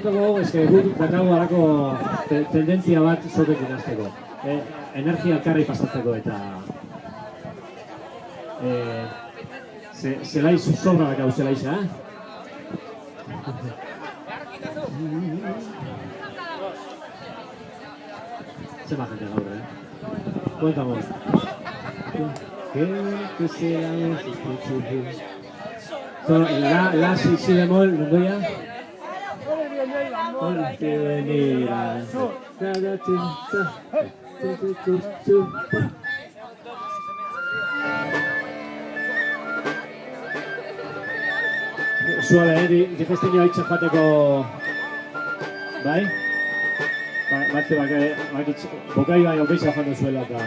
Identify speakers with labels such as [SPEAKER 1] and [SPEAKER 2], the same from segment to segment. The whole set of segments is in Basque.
[SPEAKER 1] dugu, guk dakagu harako tendentzia bat sotekin azteko. Energia elkarri pasatzeko eta... Zelaiz sobra dakau zelaiza, Zema jente gaur, Cuéntamos. La si bemol, ¿no? Suave, digestio haitza joateko... Bai? Batze bokai bai okeiza joan duzuela eta...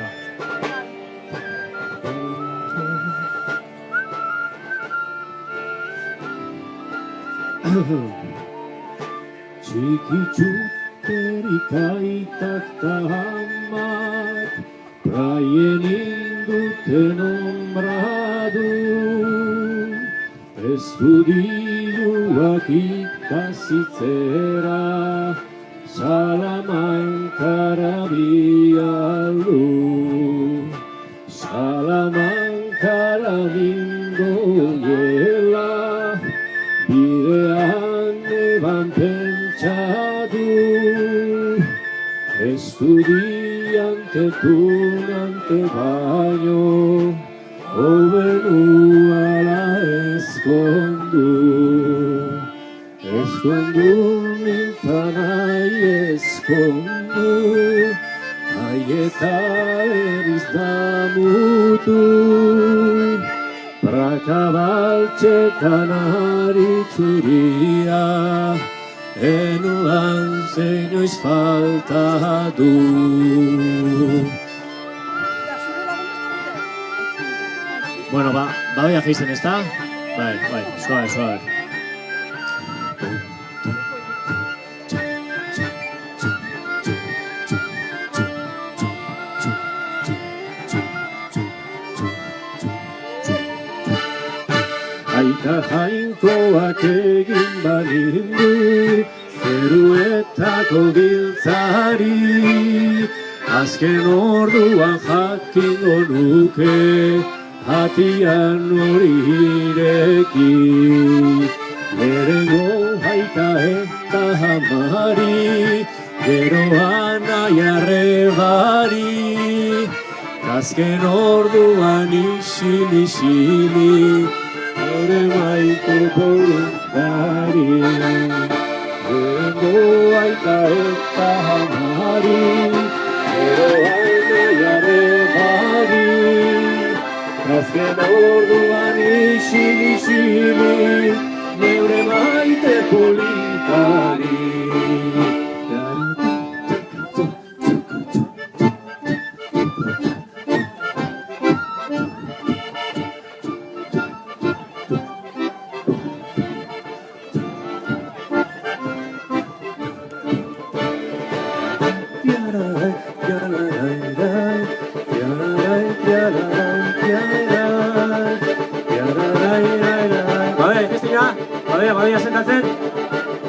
[SPEAKER 1] Txikitxuterik aitak ta amak praien induten ombradu Estudioak ikasitzera Salamankara bialdu Salamankara ningoela Bidean eban pentsatu Estudiante tunante baino Obenuala eskondu mintzanai eskondu Aieta eriz damutu Prakabaltxetan aritzuria Enudan zeinoiz falta du Bueno, badoia geizten, ezta? Bai, suave. Aita jainkoak egin balindu, zeruetako giltzari, azken orduan jakingo nuke, Hatian hori ireki, lehengo aita eta amari, geroan aiarrebari, azken orduan isil-isili, ere maite voluntari. Lehengo aita eta amari, geroan aiarrebari, azken orduan isil-isili, neure maite politari.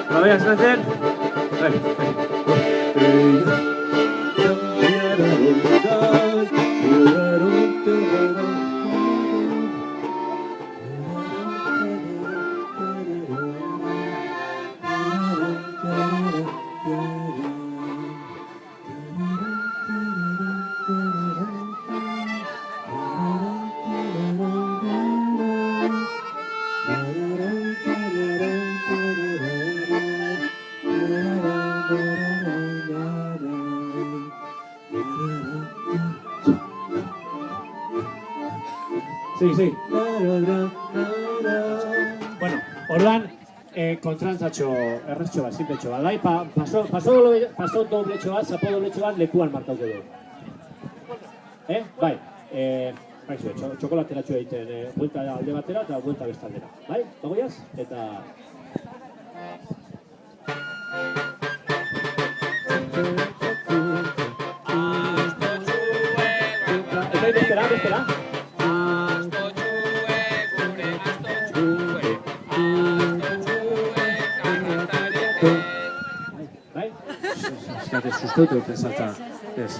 [SPEAKER 1] Badoia sentatzen. Sí. Bueno, orduan, kontrantzatxo erreztxo bat, simpletxo bat, bai? Paso dobletxo bat, zapo dobletxo bat lekuan markauko dugu. Bai, txokolateratxo egiten, buelta alde batera eta buelta bestaldera. Bai, bagoiaz? Eta... Bestera. dut salta. Ez.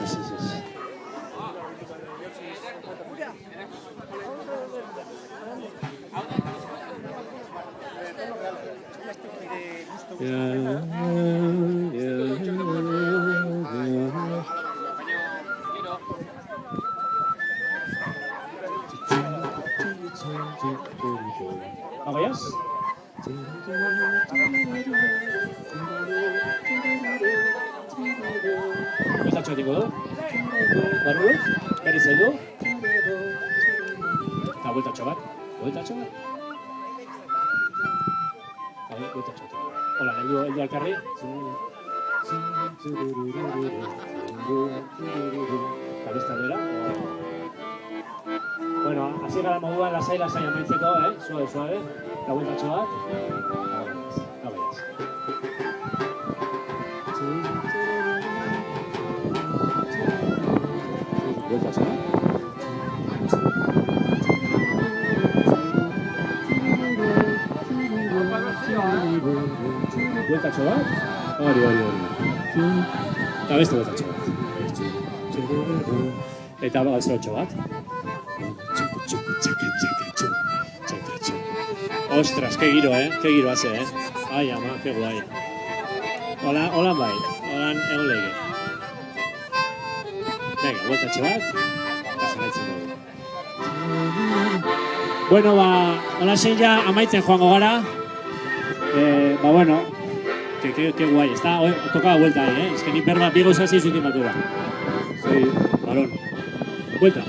[SPEAKER 1] Bagaiaz? Bezatxo egingo du. Barrulut, berriz heldu. Eta bueltatxo bat. Bueltatxo bat. Hola, heldu alkarri. Eta beste aldera. Bueno, hasi gara moduan lasai amaitzeko, suave. Eta bueltatxo bat. Gabaiaz. Bueltatxo bat. Bueltatxo bat. Hori. Eta beste bueltatxo bat. Eta balzerotxo bat. Ostras, qué giro, qué giro hace, Ay, ama, qué guay. Hola, bai. Hola, egon lege. Venga, bueltatxo bat. Eta jarraitzen dugu. Bueno, hola ja amaitzen joango gara. Bueno, qué guay. Está, toca vuelta ahí, Es que ni perba, Vigo es así su temperatura. Soy varón. Vuelta.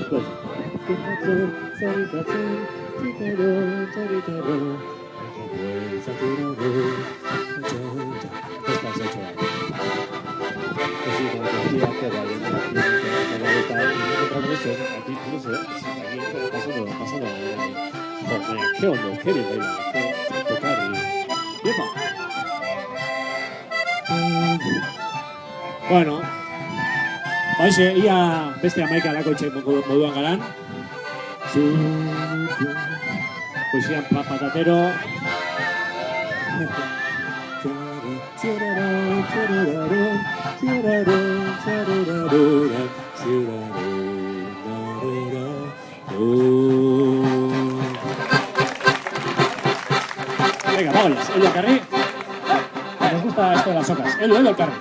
[SPEAKER 1] Qué hondo, qué bien baila, tocar y... ¡Yepa! Bueno, hoxe, ia beste amaika lakoitxe moduan garan. Poesian patatero. Venga, vámonos, Elio Alcarri. Nos gusta esto de las socas. Elio Alcarri.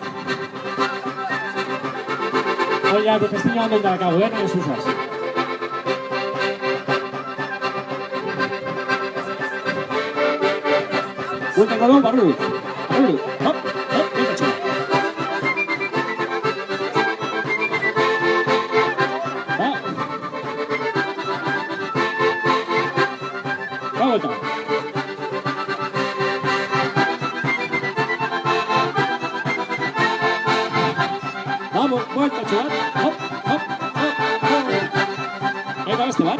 [SPEAKER 1] Hoy ya de festiña donde acabo, no es usas. Vuelta con un barrulo. Hop, vuelta chula. Va vuelta. Vamos, vuelta chula. Hop. Venga, este va.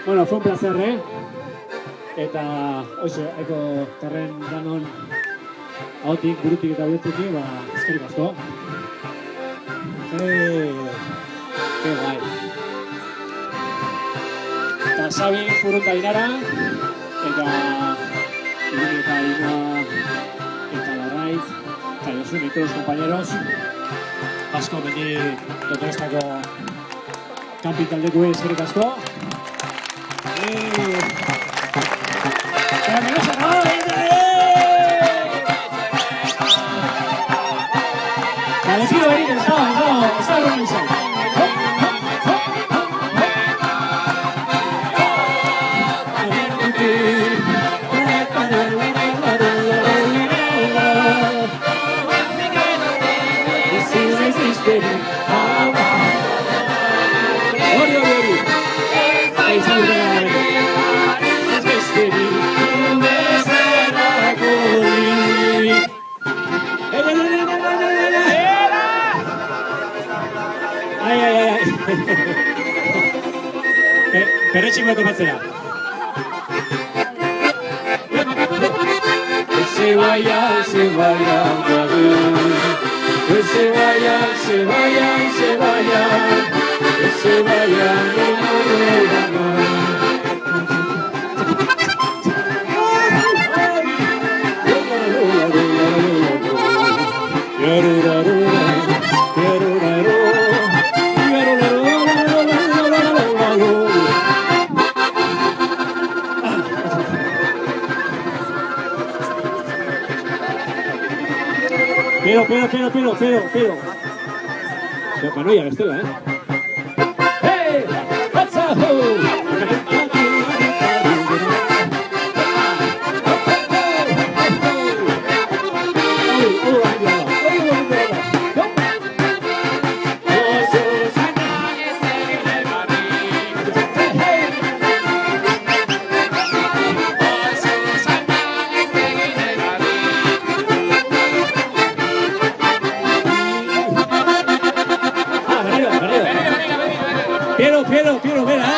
[SPEAKER 1] Bueno, fue un placer, Eta, hoxe, haiko tarren danon ahotik, burutik eta bihotzetik, eskerik asko. Ke bai. Eta Xabi Furunta Inara, eta Irene eta Ina, eta Larraiz, eta Josun y todos los compañeros. Asko mendi Dotorestako kanpitaldeko eskerik asko. ¡Pero me lo he sacado! La decido venir, estaba organizado. Hori. Izan dut ez besterik bezalako nik. Ai. Perretxik bat topatzera. Se vayan, Pero. Panoia, bestela, Hey! Atzaho! Piero, vera, Vera,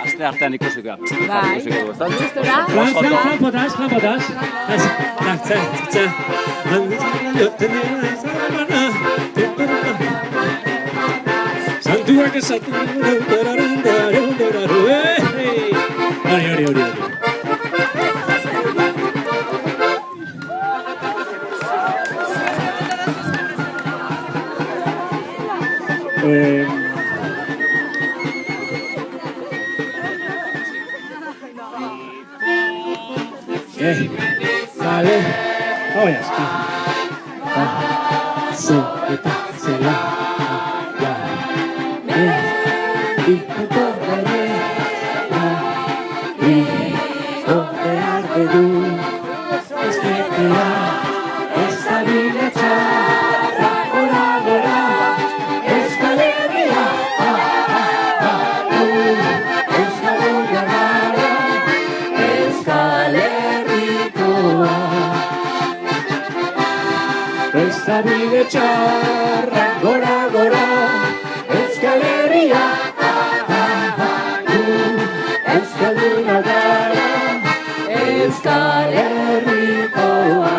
[SPEAKER 1] Aste artean ikusiko. Flan potaz. Santuak esatu. Hori. Vale. Ahora está. Zela. Bide txarra, gora, Euskal Herria, Euskalduna gara, Euskal Herrikoa.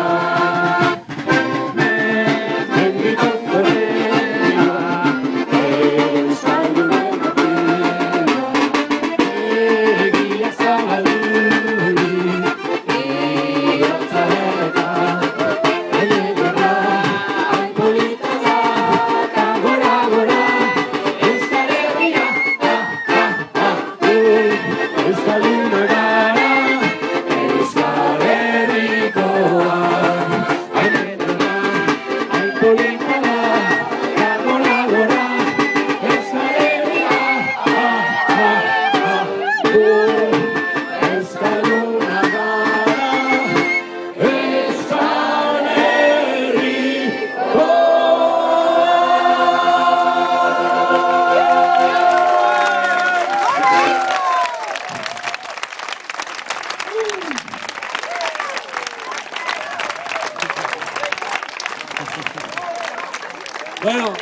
[SPEAKER 1] polita da, gora, gora, Euskal Herria, Euskalduna gara, Euskal Herriko. Bueno,